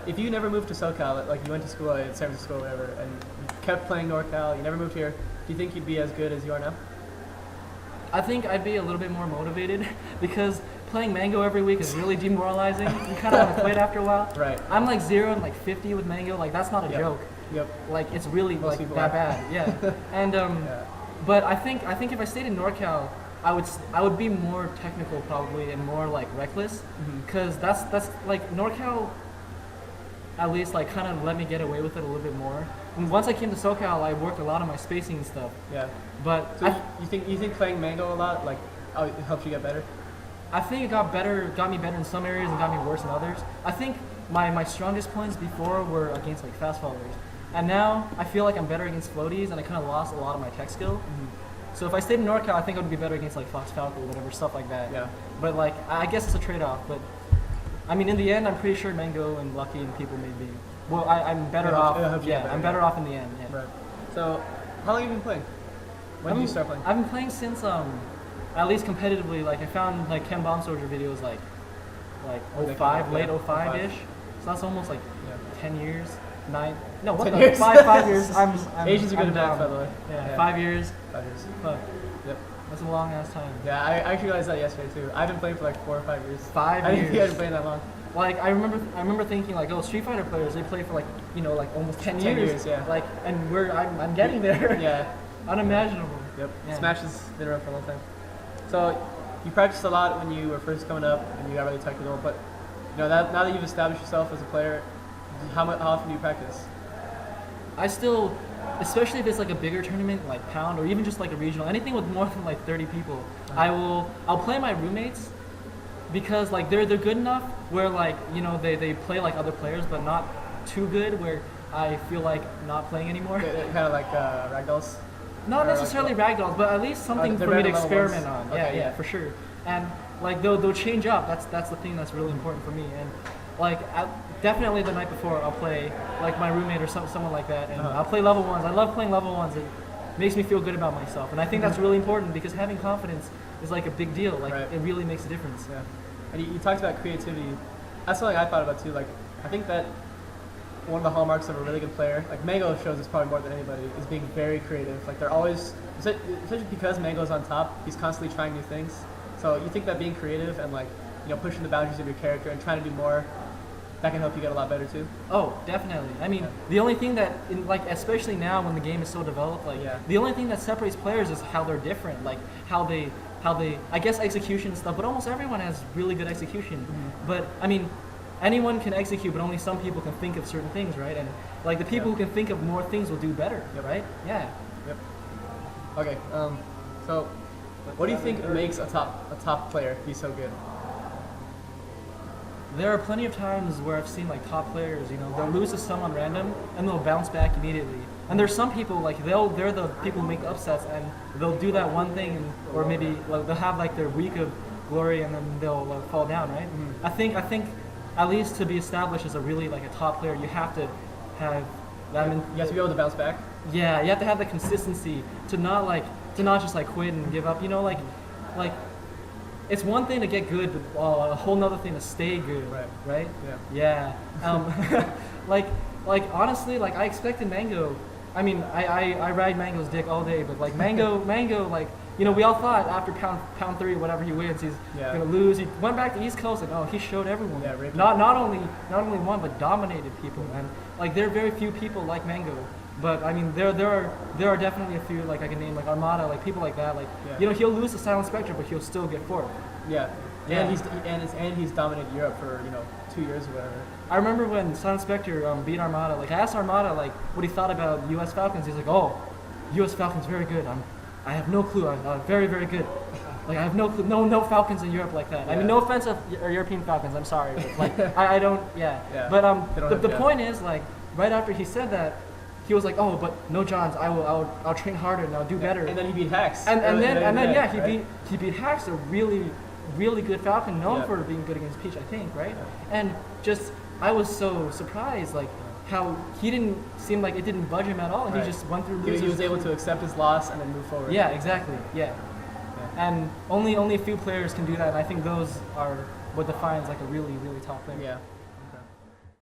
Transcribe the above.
if you never moved to SoCal, like you went to school in San Francisco or whatever, and you kept playing NorCal, you never moved here, do you think you'd be as good as you are now? I think I'd be a little bit more motivated because playing Mango every week is really demoralizing. You kind of want to quit after a while. Right. I'm like 0 and like 50 with Mango. Like that's not a joke. Yep. Like it's really Most like people that are. bad. Yeah. And but I think if I stayed in NorCal, I would be more technical probably and more like reckless because that's like NorCal. At least like kind of let me get away with it a little bit more. And once I came to SoCal, I worked a lot on my spacing and stuff. Yeah. But So you think playing Mango a lot like it helps you get better? I think it got me better in some areas and got me worse in others. I think my strongest points before were against like fast followers, and now I feel like I'm better against floaties, and I kind of lost a lot of my tech skill. So if I stayed in NorCal, I think I would be better against like Podcast Falco or whatever stuff like that. Yeah. But like I guess it's a trade-off. But I mean, in the end, I'm pretty sure Mango and Lucky and people may be. Well, I'm better off. I'm better off in the end. Yeah. Right. So how long have you been playing? When did you start playing? I've been playing since at least competitively. Like I found like Ken Bomb Soldier videos like 05, late 05-ish. So that's almost like 10 years. 9. No, what 10 the? years. 5 years. I'm Asians are good I'm at down. math, by the way. Yeah, 5 years. 5 years. Fuck. Yep. That's a long ass time. Yeah, I actually realized that yesterday too. I've been playing for like 4 or 5 years. 5 I didn't think I'd years. been playing that long. Like I remember thinking like, oh, Street Fighter players, they play for like like almost 10 10 years. years, yeah. Like, and I'm getting there. Yeah. Unimaginable. Yep. Yeah. Smash has been around for a long time. So you practiced a lot when you were first coming up and you got really technical, but now that you've established yourself as a player, how often do you practice? I still, especially if it's like a bigger tournament like Pound or even just like a regional, anything with more than like 30 people, I'll play my roommates because like they're good enough where like they play like other players but not too good where I feel like not playing anymore. Kind of like ragdolls? Not Or necessarily ragdolls, but at least something they're for me to better level experiment ones. on. Okay, Yeah, for sure. And like they'll change up. That's the thing that's really important for me. And like definitely the night before I'll play like my roommate or someone like that, and I'll play level ones. I love playing level ones. It makes me feel good about myself, and I think that's really important because having confidence is like a big deal. Like it really makes a difference. Yeah. And you talked about creativity. That's something I thought about too. Like I think that one of the hallmarks of a really good player, like Mango shows this probably more than anybody, is being very creative. Like they're always, especially because Mango's on top, he's constantly trying new things. So you think that being creative and like pushing the boundaries of your character and trying to do more, that can help you get a lot better too. Oh, definitely. I mean, the only thing that, especially now when the game is so developed, the only thing that separates players is how they're different, like how they, I guess execution and stuff. But almost everyone has really good execution. But I mean, anyone can execute, but only some people can think of certain things, right? And like the people who can think of more things will do better, right? Yeah. Yep. Okay. So, what do you think makes a top player be so good? There are plenty of times where I've seen like top players, they'll lose to someone random and they'll bounce back immediately. And there's some people like they're the people who make upsets and they'll do that one thing or maybe they'll have like their week of glory and then they'll fall down, right? I think at least to be established as a really like a top player, you have to have that. You have to be able to bounce back. Yeah, you have to have the consistency to not just like quit and give up. Like it's one thing to get good, but a whole nother thing to stay good. Right? Yeah. Like honestly, like I expected Mango. I mean, I ride Mango's dick all day, but like Mango, like. We all thought after pound 3 or whatever he wins, he's gonna lose. He went back to East Coast and he showed everyone. Yeah, right. Not only won, but dominated people. And like there are very few people like Mango, but I mean there are definitely a few like I can name like Armada, like people like that. Like he'll lose to Silent Spectre, but he'll still get fourth. Yeah. And he's dominated Europe for 2 years or whatever. I remember when Silent Spectre beat Armada. Like I asked Armada like what he thought about U.S. Falcons. He's like, oh, U.S. Falcons very good. I have no clue. I'm very, very good. Like I have no clue. No Falcons in Europe like that. I mean, no offense of European Falcons. I'm sorry, but like I don't. Yeah. But the point is like right after he said that, he was like, oh, but no Johns. I'll train harder and I'll do better. And then he beat Hex. And then he beat Hex, a really, really good Falcon, known for being good against Peach, I think, right? And just I was so surprised, like. How he didn't seem like it didn't budge him at all, and he just went through losers. He was able to accept his loss and then move forward. Yeah, exactly. Yeah. And only a few players can do that, and I think those are what defines like a really, really top player. Yeah.